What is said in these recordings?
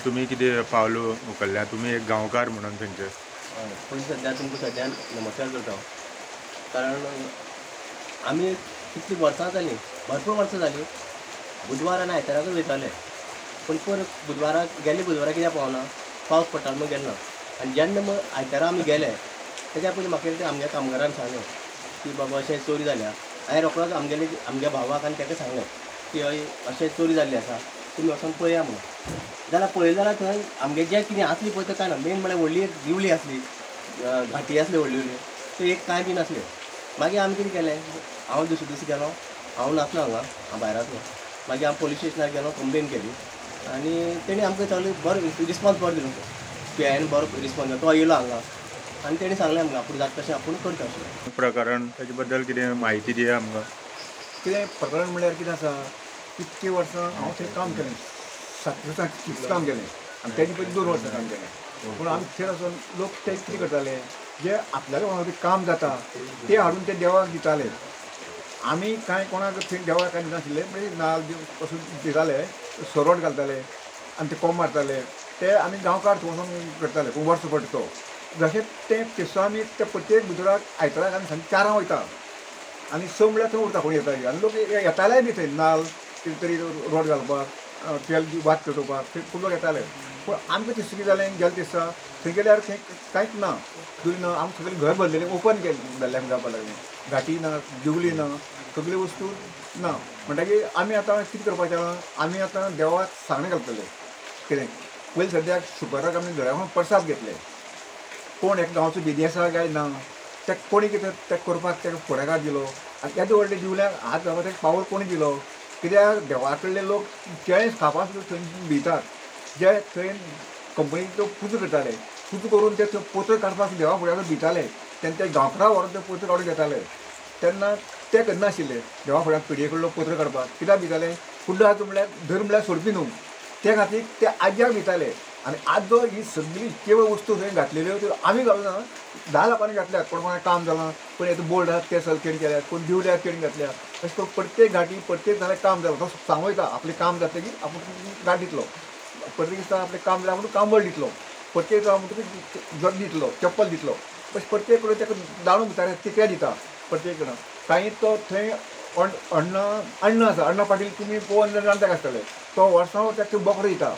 तुम्ही कितें पावलो उखल्ल्या तुम्ही एक गांवकार म्हणून थंयचे. पयलीं सद्या तुमकां सद्यान नमस्कार करता कारण आमी कितलीं वर्सां जालीं भरपूर वर्सां जालीं बुधवार आनी आयताराकूच वयताले पूण बुधवाराक गेल्ले बुधवाराक कित्याक पावना पावस पडटालो म्हूण गेले ना आनी जेन्ना आयतारा आमी गेले तेच्या पयलीं म्हाका एकदां आमच्या कामगारान सांगलें की बाबा अशें चोरी जाल्या हांवें रोखडोच आमच्या भावाक आनी ताका सांगलें की हय अशें चोरी जाल्ली आसा तुमी वचून पळया म्हणून जाल्यार पळयलें जाल्यार थंय आमगे जें कितें आसली पळय तें कांय ना मेन म्हळ्यार व्हडली एक दिवली आसली घाटी आसली व्हडली व्हडली त्यो एक कांय बी नासलें मागीर आमी कितें केलें हांव दुसरे दीस गेलो हांव नासलो हांगा हांव भायर आसलो मागीर हांव पुलीस स्टेशनार गेलो कंप्लेन केली आनी तेणी आमकां सगळें बरो रिस्पॉन्स बरो दिलो पीआयन बरो रिस्पॉन्स दिलो तो येयलो हांगा आनी तेणी सांगलें आमकां आपूण जाता तशें आपूण करता अशें प्रकरण ताचे बद्दल कितें म्हायती दिया आमकां. कितें प्रकरण म्हळ्यार कितें आसा इतकी वर्सां हांव थंय काम केलें 7 वर्सां काम केलें आनी तेजे पयलीं 2 वर्सां काम केलें पूण आमी थंय वचून लोक ते कितें करताले जे आपल्याले कोणाक काम जाता ते हाडून ते देवाक दिताले आमी कांय कोणाक थंय देवाक कांय दिनाशिल्ले म्हणजे नाल्ल पसून दिताले सोरोट घालताले आनी ते कोंब मारताले ते आमी गांवकार वचून करताले पूण वर्स पडटा तो जशें ते तेसो आमी ते प्रत्येक बुधवाराक आयताराक आमी सांजे 4 वयता आनी 6 म्हळ्यार थंय उरता कोण येताली आनी लोक येताले बी थंय नाल्ल कितें तरी रोट घालपाक तेल वात पेटोवपाक थंय खूब लोक येताले पूण आमकां दिसता कितें जालें गेले दिसा थंय गेल्यार थंय कांयच ना दुरी ना आमकां सगळें घर भरलेलें ओपन केलें जाल्ल्याक जावपाक लागलें घाटी ना दिवली ना सगळ्यो वस्तू ना म्हणटकीर आमी आतां कितें करपाचें आमी आतां देवाक सांगणें घालतले कितें पयलीं सद्याक शुक्राराक आमी घरा प्रसाद घेतले कोण एक गांवचो बिजी आसा काय ना ते कोणी कितें ते करपाक ताका फुडाकार दिलो आनी येदे व्हडले दिवल्याक हात घालपाक ताका पावर कोणी दिलो कित्याक देवा कडले लोक केळें खावपा सुद्दां थंय भितात जे थंय कंपनीचो पुजो करताले पुजो करून ते पोतर काडपाक देवा फुड्याक भिताले तेन्ना ते गांवकारा व्हरून ते पोतर काडून घेताले तेन्ना ते करनाशिल्ले देवा फुड्याक पिडये कडलो पोतर काडपाक कित्याक भिताले फुडलो हात म्हळ्यार धर म्हळ्यार सोडपी न्हू ते खातीर ते आज्याक भिताले आनी आज जो ही सगळी केवळ वस्तू थंय घातलेल्यो त्यो आमी घालूं ना 10 लोकांनी घातल्यात कोण कोणाक काम जालां कोण येता बोल्ड आसा ते केणी केल्यात कोण दिवल्यात केणी घातल्या अशें करून प्रत्येक घाटी प्रत्येक जाल्यार काम जालां तो सांगू वयता आपलें काम जातकीर आपूण गाठ दितलो प्रत्येक दिसा आपलें काम जालें म्हणून कांबळ दितलो प्रत्येक जावं म्हणटकीर जग दितलो चप्पल दितलो अशें प्रत्येक कडेन ताका दाणू भितर तिके दिता प्रत्येक कडेन कांय तो थंय अण्ण आसा अण्णा पाटील तुमी पळोवन जाणटे आसतले तो वर्सां ताका बोकडो दिता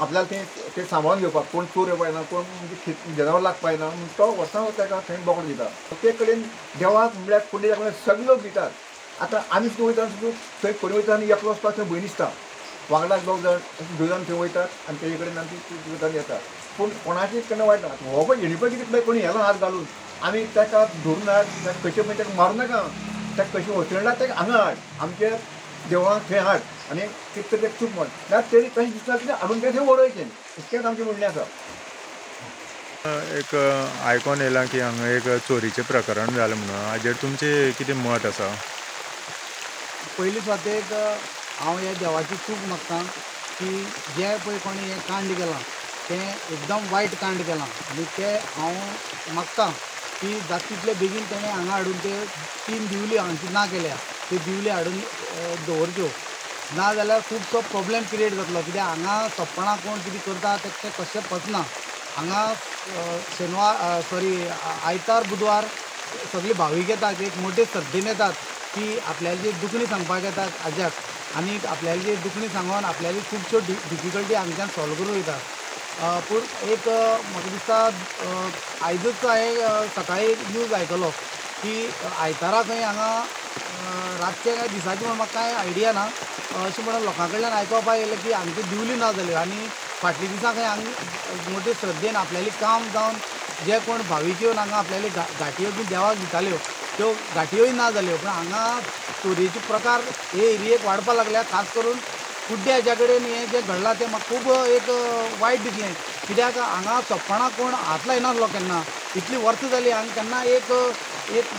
आपल्याला ते सांबाळून घेवपाक कोण चोर येवपाक ना कोण म्हणजे जनावर लागपाक ना म्हणून तो वर्सां ताका थंय बोकडो दिता प्रत्येक कडेन देवाक म्हळ्यार फुडें सगळे लोक दितात आतां आमी सुद्दां वयता सुद्दां थंय खंय वयता आनी एकलो वचपाक थंय भंय दिसता वांगडाक 2 जाण 2 जाण थंय वयतात आनी तेजे कडेन आमी येतात पूण कोणाचें केन्ना वायट ना हो पळय हेणी पळय कितें कोणी येला हात घालून आमी ताका धरून हाड कशें पळय ताका मारूं नाका ताका कशें वचयला ताका हांगा हाड आमच्या देवाक थंय हाड आनी कितें तरी चूक म्हण ना तरी कशें दिसता कितें हाडून तें थंय वडोवचें इतकेंच आमचें म्हणणें आसा. एक आयकोन येयलां की हांगा एक चोरीचें प्रकरण जालें म्हणून हाजेर तुमचें कितें मत आसा. पयलीं स्वातेक हांव हे देवाची चूक मागतां की जे पळय कोणी हें कांड केलां तें एकदम वायट कांड केलां आनी तें हांव मागतां की जाता तितले बेगीन तेणें हांगा हाडून ते 3 दिवली हांची ना केल्या ते दिवली हाडून दवरच्यो ना जाल्यार खुबसो प्रॉब्लेम क्रिएट जातलो कित्याक हांगा सोंपणां कोण कितें करता तें कशें पचना हांगा आयतार बुधवार सगळी भावीक येतात एक मोठे श्रद्धेन येतात की आपल्याली दुखणी सांगपाक येतात आज्याक आनी आपल्याली दुखणी सांगून आपल्याली खुबश्यो डिफिकल्टी हांगच्यान सॉल्व करून वयतात पूण एक म्हाका दिसता आयजूच हांवें सकाळी न्यूज आयकलो की आयतारा खंय हांगा रातचे काय दिसाचें म्हण म्हाका कांय आयडिया ना अशें म्हणून लोकां कडल्यान आयकपाक येयलें की हांगची दिवली ना जाल्यो आनी फाटल्या दिसा खंय हांगा मोठे श्रद्धेन आपल्याली काम जावन जे कोण भावीक येवन हांगा आपल्याली घाटयो बी देवाक दिताल्यो त्यो घाटयोय ना जाल्यो पूण हांगा चोरयेचे प्रकार हे एरियेक वाडपाक लागल्या खास करून कुड्डे हाच्या कडेन हें जें घडलां तें म्हाका खूब एक वायट दिसलें कित्याक हांगा सोंपणां कोण हात लायनासलो केन्ना इतलीं वर्सां जालीं हांगा केन्ना एक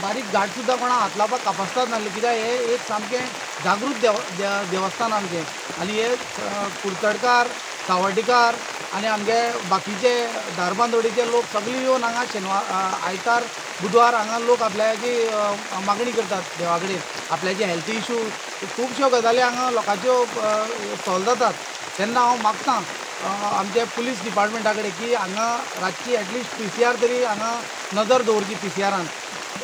बारीक घाट सुद्दां कोणा हात लावपाक कापासतात नासलें कित्याक हें एक सामकें जागृत देवस्थान आमचें आनी हे कुडचडकार सावड्डेकार आनी आमगे बाकीचे धारबांदोडेचे लोक सगळे येवन हांगा आयतार बुधवार हांगा लोक आपल्याची मागणी करतात देवा कडेन आपल्याचे हेल्थ इश्यू खुबश्यो गजाली हांगा लोकांच्यो सॉल्व जातात तेन्ना हांव मागतां आमच्या पुलीस डिपार्टमेंटा कडेन की हांगा रातची एटलिस्ट PCR तरी हांगा नजर दवरची PCRान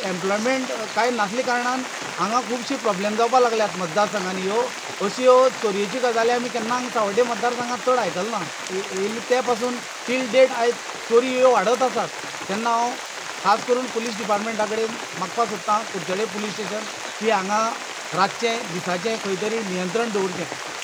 एम्प्लॉयमेंट कांय नासले कारणान हांगा खुबशी प्रॉब्लेम जावपाक लागल्यात मतदारसंघांनी ह्यो चोरयेची गजाली आमी केन्ना हांगा सावड्डे मतदारसंघात चड आयकलो ना येयली ते पासून टील डेट आयज चोरी ह्यो वाडत आसात तेन्ना हांव खास करून पुलीस डिपार्टमेंटा कडेन मागपाक सोदतां कुडचडे पुलीस स्टेशन की हांगा रातचें दिसाचें खंय तरी नियंत्रण दवरचें.